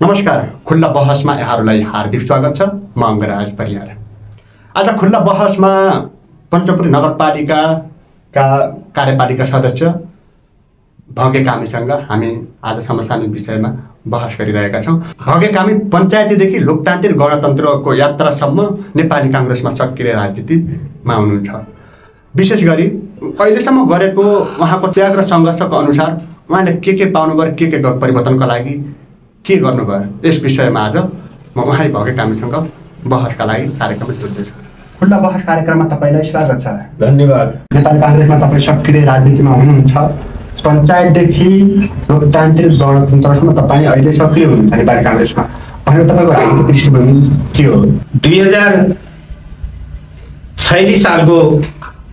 नमस्कार, खुल्ला बहसमा यहाँहरूलाई हार्दिक स्वागत छ। म अङ्गराज परियार। आज खुल्ला बहसमा पञ्चपुरी नगरपालिकाका कार्यपालिका सदस्य भगे कामीसँग हामी आज समसामयिक विषयमा बहस गरिरहेका छौँ। भगे कामी पञ्चायतीदेखि लोकतान्त्रिक गणतन्त्रको यात्रासम्म नेपाली काङ्ग्रेसमा सक्रिय राजनीतिमा हुनुहुन्छ। विशेष गरी अहिलेसम्म गरेको उहाँको त्याग र सङ्घर्षको अनुसार उहाँले के पाउनुभयो, के परिवर्तनका लागि के गर्नुभयो, यस विषयमा आज म उहाँ भगे कामीसँग बहसका लागि कार्यक्रममा जुट्दैछु। खुल्ला बहस कार्यक्रममा तपाईँलाई स्वागत छ। धन्यवाद। नेपाली काङ्ग्रेसमा तपाईँ सक्रिय राजनीतिमा हुनुहुन्छ। पञ्चायतदेखि लोकतान्त्रिक गणतन्त्रसम्म तपाईँ अहिले सक्रिय हुनुहुन्छ नेपाली काङ्ग्रेसमा। भनेर तपाईँको राजनीतिक दृष्टिकोण के हो? 2046 सालको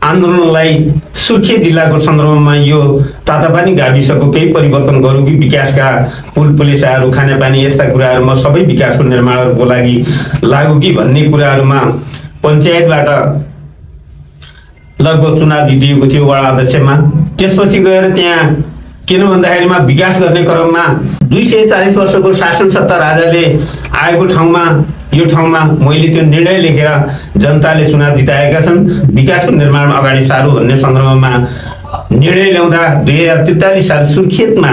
आन्दोलनलाई सुर्खेत जिल्लाको सन्दर्भमा यो तातापानी गाविसको केही परिवर्तन गरौँ कि विकासका पुल पुलिसाहरू खानेपानी यस्ता कुराहरूमा सबै विकासको निर्माणहरूको लागि लागू कि भन्ने कुराहरूमा पञ्चायतबाट लगभग चुनाव जितिएको थियो वडा अध्यक्षमा। त्यसपछि गएर त्यहाँ किन भन्दाखेरिमा विकास गर्ने क्रममा 240 वर्षको शासन सत्ता राजाले आएको ठाउँमा यो ठाउँमा मैले त्यो निर्णय लेखेर जनताले चुनाव जिताएका छन्। विकासको निर्माण अगाडि सार्नु भन्ने सन्दर्भमा निर्णय ल्याउँदा 2043 साल सुर्खेतमा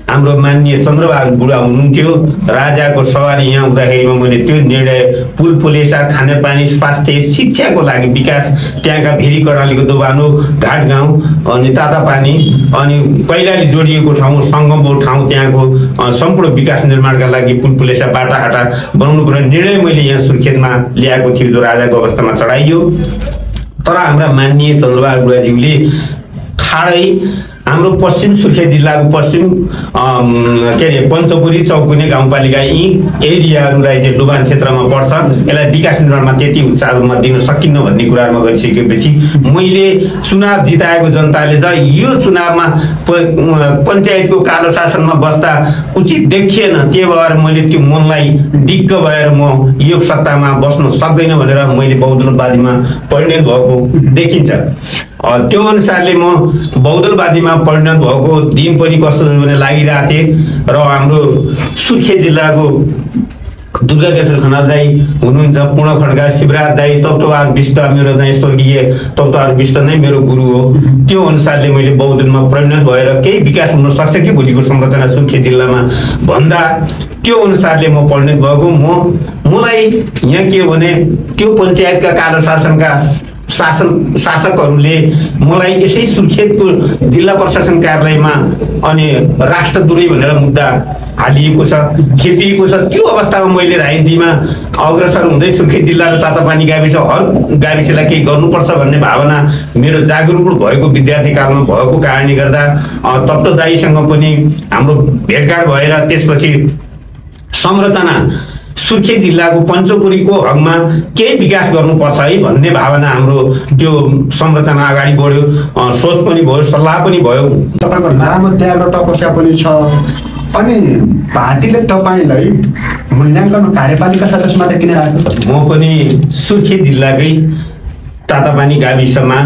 हाम्रो माननीय चन्द्रबहादुर बुढा हुनुहुन्थ्यो। राजाको सवारी यहाँ हुँदाखेरिमा मैले त्यो निर्णय पुल पुलेसा खानेपानी स्वास्थ्य शिक्षाको लागि विकास त्यहाँका भेरी कर्णालीको दोभानो घाट गाउँ अनि तातापानी अनि कैलाली जोडिएको ठाउँ सङ्गमको ठाउँ त्यहाँको सम्पूर्ण विकास निर्माणका लागि पुल पुलेसा बाटाघाटा बनाउनु पर्ने निर्णय मैले यहाँ सुर्खेतमा ल्याएको थियो जो राजाको अवस्थामा चढाइयो। तर हाम्रा माननीय चन्द्रबहादुर बुढाज्यूले ठाडै हाम्रो पश्चिम सुर्खेत जिल्लाको पश्चिम पञ्चपुरी चौकुने गाउँपालिका यी एरियाहरूलाई चाहिँ डुबान क्षेत्रमा पर्छ, यसलाई विकास निर्माणमा त्यति उत्साहमा दिन सकिन्न भन्ने कुरामा गरिसकेपछि मैले चुनाव जिताएको जनताले चाहिँ यो चुनावमा पञ्चायतको कालो शासनमा बस्दा उचित देखिएन, त्यही भएर मैले त्यो मनलाई दिक्क भएर म यो सत्तामा बस्न सक्दैन भनेर मैले बहुदलवादीमा परिणत भएको देखिन्छ। त्यो अनुसारले म बहुदलवादीमा परिणत भएको दिन पनि कस्तो भने लागिरहेको थिएँ र हाम्रो सुर्खेत जिल्लाको दुर्गा केशर खनाल दाई हुनुहुन्छ, पूर्ण खड्का शिवराज दाई तत्त्वहार विष्ट मेरो चाहिँ स्वर्गीय तत्त्वहार विष्ट नै मेरो गुरु हो। त्यो अनुसारले मैले बहुदलमा परिणत भएर केही विकास हुन सक्छ कि भोलिको संरचना सुर्खेत जिल्लामा भन्दा त्यो अनुसारले म परिणत भएको। मलाई यहाँ के हो भने त्यो पञ्चायतका कालो शासनका शासकहरूले मलाई यसै सुर्खेतको जिल्ला प्रशासन कार्यालयमा अनि राष्ट्रद्रोही भनेर मुद्दा हालिएको छ, खेपिएको छ। त्यो अवस्थामा मैले राजनीतिमा अग्रसर हुँदै सुर्खेत जिल्ला र तातापानी गाविस हर गाविसलाई केही गर्नुपर्छ भन्ने भावना मेरो जागरुक भएको विद्यार्थी कालमा भएको कारणले गर्दा तप्त दाईसँग पनि हाम्रो भेटघाट भएर त्यसपछि संरचना सुर्खेत जिल्लाको पञ्चपुरीको हकमा केही विकास गर्नुपर्छ है भन्ने भावना हाम्रो त्यो संरचना अगाडि बढ्यो, सोच पनि भयो, सल्लाह पनि भयो। तपाईँको लामो त्याग र तपस्या पनि छ अनि पार्टीले तपाईँलाई मूल्याङ्कन कार्यपालिका सदस्यमा किन राखेको छ? म पनि सुर्खेत जिल्लाकै तातापानी गाविसमा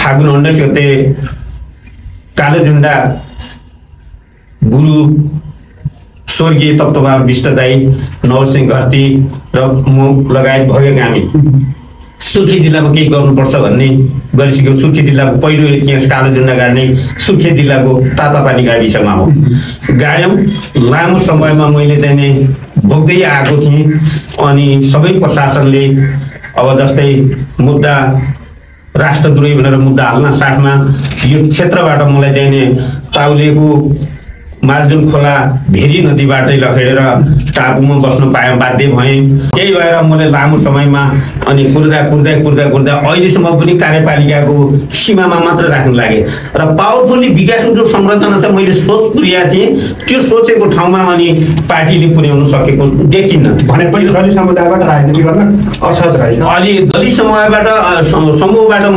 फागुन 19 गते कालो झुण्डा गुरु स्वर्गीय तत्त्वहार विष्ट दाई, नवरसिंह घरती र म लगायत भगे कामी सुर्खेत जिल्लामा केही गर्नुपर्छ भन्ने गरिसक्यो। सुर्खेत जिल्लाको पहिलो इतिहास कालो झुण्डा गाड्ने सुर्खेत जिल्लाको तातापानी गाविसमा हो। गाड्यौँ, लामो समयमा मैले चाहिँ नै भोग्दै आएको थिएँ अनि सबै प्रशासनले अब जस्तै मुद्दा राष्ट्रद्रोही भनेर मुद्दा हाल्न साथमा यो क्षेत्रबाट मलाई चाहिँ नै ताउलेको मालजुन खोला भेरी नदीबाटै लखेडेर टापुमा बस्न बाध्य भएँ। त्यही भएर मैले लामो समयमा अनि कुर्दा अहिलेसम्म पनि कार्यपालिकाको सीमामा मात्र राख्न लागे र पावरफुल्ली विकासको जो संरचना छ मैले सोच पुर्याएको थिएँ त्यो सोचेको ठाउँमा अनि पार्टीले पुर्याउन सकेको देखिन्न। भनेपछि दलित समुदायबाट राजनीति गर्न असहज रहेछ। अलि दलित समूहबाट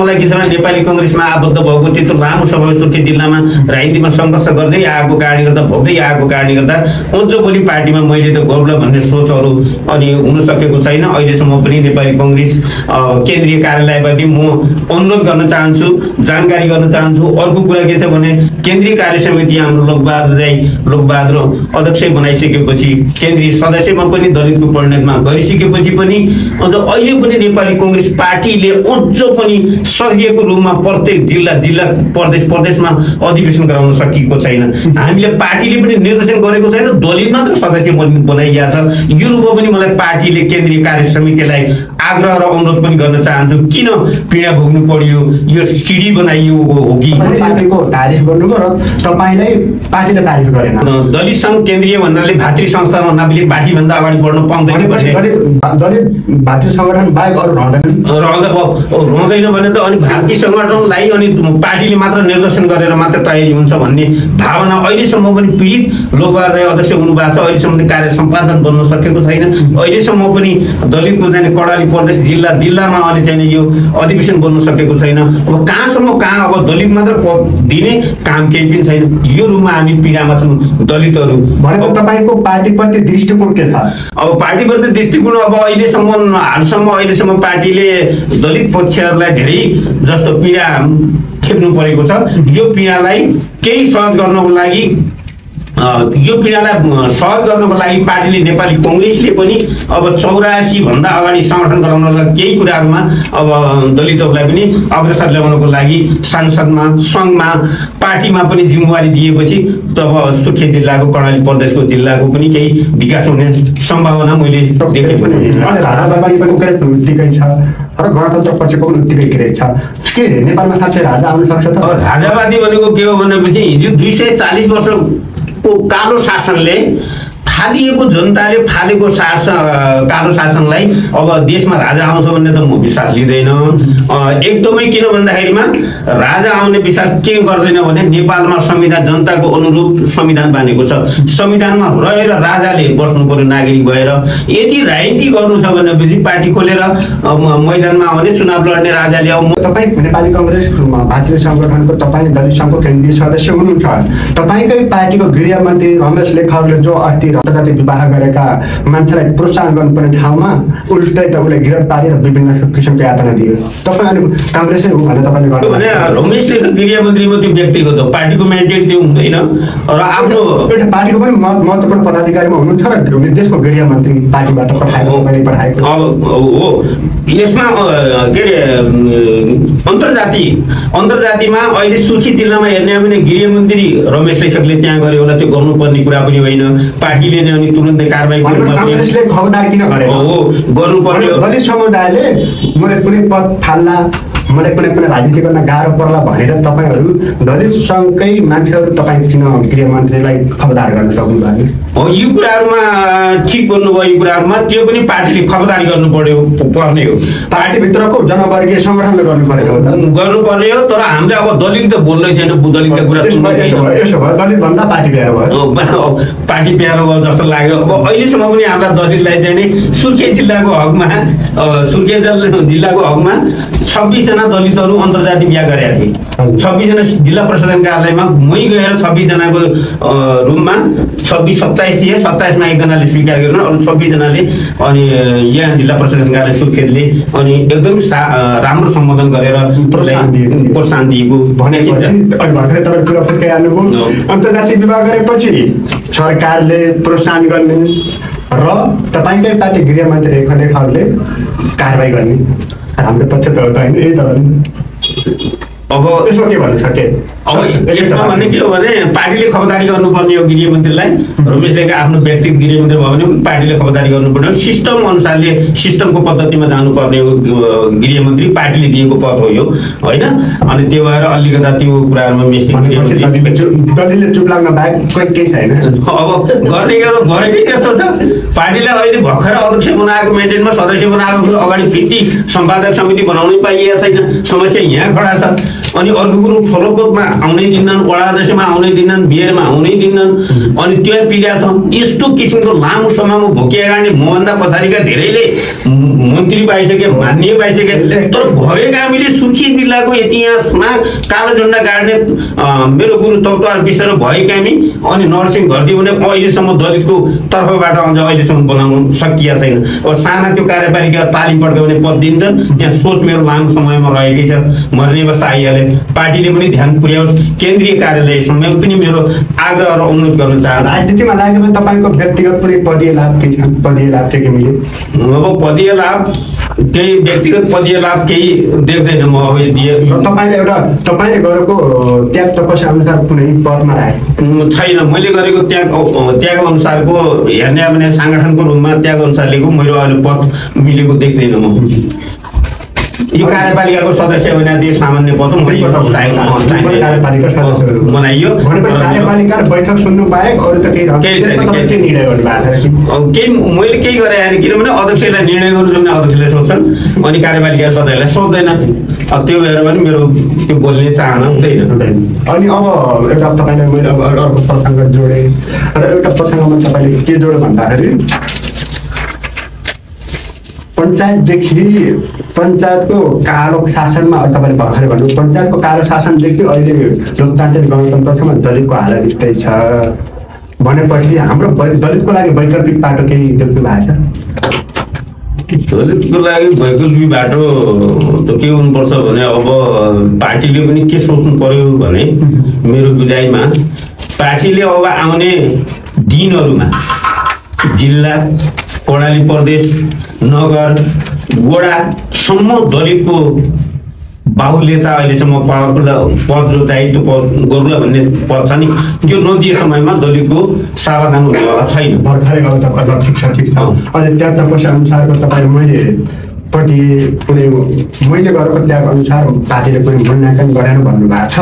मलाई के छ भने नेपाली काङ्ग्रेसमा आबद्ध भएको त्यत्रो लामो समय सुर्खेत जिल्लामा राजनीतिमा सङ्घर्ष गर्दै आएको कारणले गर्दा गर्दा भोग्दै आएको कारणले गर्दा अझ भोलि पार्टीमा मैले त गौरव भन्ने सोचहरू अनि हुन सकेको छैन। अहिलेसम्म पनि नेपाली कांग्रेस केन्द्रीय कार्यालयबाट म अनुरोध गर्न चाहन्छु, जानकारी गर्न चाहन्छु। अर्को कुरा के छ भने केन्द्रीय कार्य समिति हाम्रो लोकबहादुर अध्यक्ष बनाइसकेपछि केन्द्रीय सदस्यमा पनि दलितको परिणतमा गरिसकेपछि पनि अझ अहिले पनि नेपाली कांग्रेस पार्टीले अझ पनि सक्रियको रूपमा प्रत्येक जिल्ला प्रदेशमा अधिवेशन गराउन सकिएको छैन। हामीले पार्टीले पनि निर्देशन गरेको छैन, दलित मात्र सदस्य बनाइएको छ। यो रूपमा पनि मलाई पार्टीले केन्द्रीय कार्य समितिलाई आग्रह र अनुरोध पनि गर्न चाहन्छु, किन पीडा भोग्नु पर्यो, यो सिडी बनाइयो हो कि पार्टीको तारिफ गर्नुको र तपाईलाई पार्टीले तारिफ गरेन। दलित संघ केन्द्रीय भन्नाले भातृ संस्था भन्नाले पार्टीभन्दा अगाडि बढ्न पाउँदैन भने दलित भातृ संगठन बाहेक अरू रहँदैन भने त अनि भारतीय संगठनलाई अनि पार्टीले मात्र निर्देशन गरेर मात्र तयारी हुन्छ भन्ने भावना अहिलेसम्म पनि पीडित लोकबहादुर अध्यक्ष हुनुभएको छ। अहिलेसम्म कार्य सम्पादन बन्न सकेको छैन। अहिलेसम्म पनि दलितको चाहिँ कडाली प्रदेश जिल्लामा अहिले चाहिँ यो अधिवेशन बन्न सकेको छैन। अब कहाँ अब दलित मात्र दिने काम केही पनि छैन। यो रूपमा हामी पीडामा छौँ दलितहरू। भनेको तपाईको पार्टीप्रति दृष्टिकोण के छ? अब पार्टीप्रति दृष्टिकोण अब अहिलेसम्म पार्टीले दलित पक्षहरूलाई धेरै जस्तो पीडा खेप्नु परेको छ। यो पीडालाई केही सहज गर्नको लागि पार्टीले नेपाली कांग्रेसले पनि अब 84 भन्दा अगाडि संगठन गराउनलाई केही कुराहरूमा अब दलितहरूलाई पनि अग्रसर ल्याउनको लागि सांसदमा संघमा पार्टीमा पनि जिम्मेवारी दिएपछि तब सुर्खेत जिल्लाको कर्णाली प्रदेशको जिल्लाको पनि केही विकास हुने सम्भावना मैले देखेको र गणतन्त्र पछिको उत्तिकै छ के नेपालमा साँच्चै राजा आउन सक्छ त? राजावादी भनेको के हो भनेपछि हिजो 240 वर्षको कालो शासनले फालिएको जनताले फालेको कालो शासनलाई अब देशमा राजा आउँछ भन्ने त म विश्वास लिँदैन एकदमै। किन भन्दाखेरिमा राजा आउने विश्वास के गर्दैन भने नेपालमा संविधान जनताको अनुरूप संविधान बनेको छ। संविधानमा रहेर राजाले बस्नु पर्यो नागरिक भएर। यदि राजनीति गर्नु छ भनेपछि पार्टी खोलेर मैदानमा आउने चुनाव लड्ने राजाले अब तपाईँ नेपाली कांग्रेस भातृ संगठनको तपाईँ दलित संघको केन्द्रीय सदस्य हुनुहुन्छ। तपाईँकै पार्टीको गृहमन्त्री रमेश लेखकले जो अस्ति जाति विवाह गरेका मान्छेलाई प्रोत्साहन गर्नुपर्ने ठाउँमा उल्टै त उसले गिरफ्तारी र विभिन्न किसिमको यातना दियो। तपाईँ अनि कांग्रेसै हो भने तपाईँले गर्नु भने रमेश लेखक गृहमन्त्रीको त्यो व्यक्तिगत हो, पार्टीको म्यान्डेट त्यो हुँदैन र आफ्नो एउटा पार्टीको पनि महत्त्वपूर्ण पदाधिकारीमा हुनुहुन्छ र देशको गृहमन्त्री पार्टीबाट पठाएको अब हो। यसमा के अरे अन्तर्जातिमा अहिले सुर्खेत जिल्लामा हेर्ने हो भने गृहमन्त्री रमेश लेखकले त्यहाँ गरे होला, त्यो गर्नुपर्ने कुरा पनि होइन। पार्टीले अनि तुरुन्तै कारबाही कांग्रेसले खबरदार किन गरेन? हो गर्नु पर्यो। दलित समुदायले मलाई कुनै पद फाल्ला, मलाई कुनै राजनीति गर्न गाह्रो पर्ला भनेर तपाईँहरू दलित सङ्घकै मान्छेहरू तपाईँ किन गृहमन्त्रीलाई खबरदार गर्न सक्नु भएको? हो यो कुराहरूमा ठिक भन्नुभयो। यो कुराहरूमा त्यो पनि पार्टीले खबरदारी पर्ने हो। पार्टीभित्रको जनवर्गीय सङ्गठनले गर्नु पर्ने हो। तर हामीले अब दलित त बोल्नै छैन, दलितका कुरा सुन्नै छैन। यसो भयो दलित भन्दा पार्टी प्यारो भयो, पार्टी प्यारो भयो जस्तो लाग्यो। अब अहिलेसम्म पनि हाम्रा दलितलाई चाहिँ नि सुर्खेत जिल्लाको हकमा 26 जना दलितहरू अन्तर्जातीय बिहा गरेका थिए। 26 जना जिल्ला प्रशासन कार्यालयमा मै गएर 26 जनाको रुममा 27 थिए। 27 मा एकजनाले स्वीकार गरेन, अरू 26 जनाले अनि यहाँ जिल्ला प्रशासन कार्यालय सुर्खेतले अनि एकदम राम्रो सम्बोधन गरेर प्रोत्साहन दिएको भनेको छ। भर्खरै तपाईँ कुरा फर्काइहाल्नुभयो। अन्तर्जातीय विवाह गरेपछि सरकारले प्रोत्साहन गर्ने र तपाईँकै पार्टी गृहमन्त्री लेखकले कारबाही गर्ने हाम्रो पक्ष त होइन। यही त अब यसमा के भन्नु सके? अब यसमा भने के हो भने पार्टीले खबरदारी गर्नुपर्ने हो गृहमन्त्रीलाई। रमेश लेखक आफ्नो व्यक्तिगत गृहमन्त्री भयो भने पार्टीले खबरदारी गर्नुपर्ने हो। सिस्टम अनुसारले सिस्टमको पद्धतिमा जानुपर्ने हो। गृहमन्त्री पार्टीले दिएको पद हो यो होइन। अनि त्यो भएर अलिकता त्यो कुराहरूमा दलितले चुप लाग्न बाहेक कोही केही छैन। अब गरेकै त्यस्तो छ। पार्टीले अहिले भर्खर अध्यक्ष बनाएको म्यान्डेटमा सदस्य बनाएको अगाडि फेरि सम्पादक समिति बनाउनै पाइएको छैन। समस्या यहाँ खडा छ। अनि अर्को कुरो ठोलोकोटमा आउनै दिन्नन्, वडा अध्यक्षमा आउनै दिन्नन्, बिहेरमा आउनै दिन्नन्, अनि त्यो पीडा छ। यस्तो किसिमको लामो समयमा भोकिया गाड्ने मभन्दा पछाडिका धेरैले मन्त्री पाइसके, माननीय पाइसके, तर भएका हामीले सुर्खी जिल्लाको इतिहासमा कालो झण्डा गाड्ने मेरो गुरु तत्त्वहार विषय भएका हामी अनि नरसिंह घरती भने अहिलेसम्म दलितको तर्फबाट अझ अहिलेसम्म बनाउनु सकिया छैन। अब साना त्यो कार्यपालिका तालिम पड्काउने पद दिन्छन्, त्यहाँ सोच मेरो लामो समयमा रहेकै छ, मर्ने अवस्था आइहाले। पार्टीले पनि ध्यान पुर्याओस्, केन्द्रीय कार्यालयसँग पनि मेरो आग्रह र अनुरोध गर्न चाहन्छु। राजनीतिमा लाग्यो भने तपाईँको व्यक्तिगत कुनै पदीय लाभ के छ? पदीय लाभ के मिल्यो? अब पदीय लाभ केही व्यक्तिगत पदीय लाभ केही देख्दैन म। अब तपाईँले गरेको त्याग तपस्या अनुसार कुनै पदमा राखेको छैन। मैले गरेको त्याग अनुसारको हेर्ने भने सांगठनको रूपमा त्याग अनुसार लिएको मेरो अहिले पद मिलेको देख्दैन म। यो कार्यपालिकाको सदस्य भने त्यो सामान्य पद बनाइयो। कार्यपालिका बैठक सुन्नु बाहेक अरू त केही छैन। मैले केही गरेँ होइन, किनभने अध्यक्षलाई निर्णय गर्नु जुन अध्यक्षले सोध्छन् अनि कार्यपालिका सदस्यलाई सोध्दैन। अब त्यो भएर पनि मेरो त्यो बोल्ने चाहना हुँदैन। अनि अब एउटा तपाईँलाई मैले अब अर्को प्रसङ्ग जोडेँ र एउटा प्रसङ्गमा तपाईँले के जोड्यो भन्दाखेरि पञ्चायतको कालो शासनमा तपाईँले भर्खरै भन्नु पञ्चायतको कालो शासनदेखि अहिले लोकतान्त्रिक गणतन्त्रसम्म दलितको हालत यस्तै छ भनेपछि हाम्रो दलितको लागि वैकल्पिक बाटो केही देख्नु भएको छ? दलितको लागि वैकल्पिक बाटो त के हुनुपर्छ भने अब पार्टीले पनि के सोच्नु पर्यो भने मेरो बुझाइमा पार्टीले अब आउने दिनहरूमा जिल्ला, कर्णाली प्रदेश, नगर, वडासम्म दलितको बाहुल्यता अहिलेसम्म पद जो दायित्व गरौँला भन्ने पद छ नि, त्यो नदिए समयमा दलितको सावधान हुनेवाला छैन। भर्खरै अब तपाईँ ठिक छ अहिले त्याग तपस्या अनुसारको तपाईँले मैले गरेको त्याग अनुसार पार्टीले कुनै मूल्याङ्कन गरेन भन्नुभएको छ।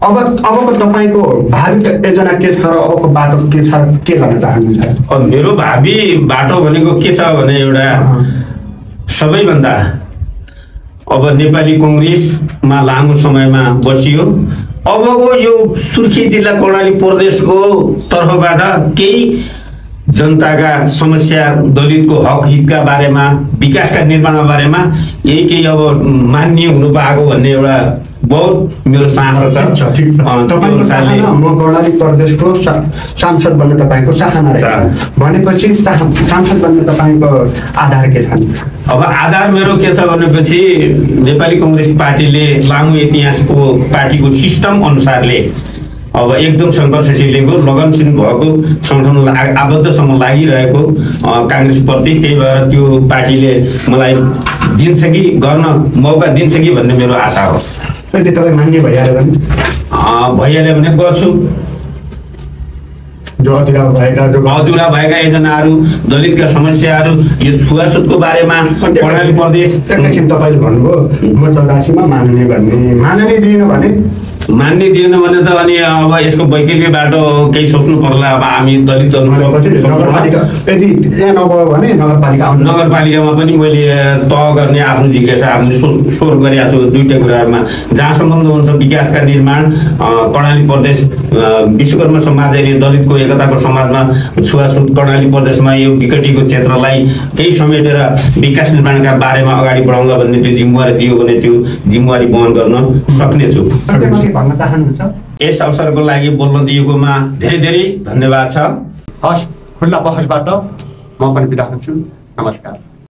अबको तपाईँको भावी योजना के छ र अबको बाटो के छ, के गर्न चाहनुहुन्छ? अब मेरो भावी बाटो भनेको के छ भने एउटा सबैभन्दा अब नेपाली कङ्ग्रेसमा लामो समयमा बसियो। अबको यो सुर्खी जिल्ला कर्णाली प्रदेशको तर्फबाट केही जनताका समस्या, दलितको हक हितका बारेमा, विकासका निर्माणका बारेमा यही केही अब मान्य हुनु पाएको भन्ने एउटा बहुत मेरो चाहना छ। म कर्णाली प्रदेशको सांसद बन्ने तपाईँको चाहना रहेछ भनेपछि सांसद बन्ने तपाईँको आधार के छ? अब आधार मेरो के छ भनेपछि नेपाली कङ्ग्रेस पार्टीले लामो इतिहासको पार्टीको सिस्टम अनुसारले अब एकदम सङ्घर्षशीलको लगनशील भएको सङ्गठन आबद्धसम्म लागिरहेको काङ्ग्रेसप्रति, त्यही भएर त्यो पार्टीले मलाई दिन्छ कि गर्न मौका दिन्छ कि भन्ने मेरो आशा हो। यदि तपाईँ मान्य भइहाल्यो भने गर्छु। अधुरा भएका योजनाहरू, दलितका समस्याहरू, यो छुवाछुतको बारेमा कर्णाली प्रदेश एकैछिन तपाईँले भन्नुभयो म 84मा मान्ने दिएन भने त अनि अब यसको वैकल्पिक बाटो केही सोच्नु पर्ला। अब हामी दलित यदि यहाँ नभयो भने नगरपालिकामा पनि मैले तह गर्ने आफ्नो जिज्ञासा, आफ्नो स्वर गरिरहेको छु दुईवटा कुराहरूमा। जहाँ सम्बन्ध हुन्छ विकासका निर्माण, कर्णाली प्रदेश विश्वकर्मा समाज अहिले दलितको एकताको समाजमा छुवाछुत, कर्णाली प्रदेशमा यो विकटीको क्षेत्रलाई केही समेटेर विकास निर्माणका बारेमा अगाडि बढाउँला भन्ने त्यो जिम्मेवारी दियो भने त्यो जिम्मेवारी वहन गर्न सक्नेछु। भन्न चाहनुहुन्छ? यस अवसरको लागि बोल्न दिएकोमा धेरै धेरै धन्यवाद छ। हस्, खुल्ला बहसबाट म पनि बिदा हुन्छु। नमस्कार।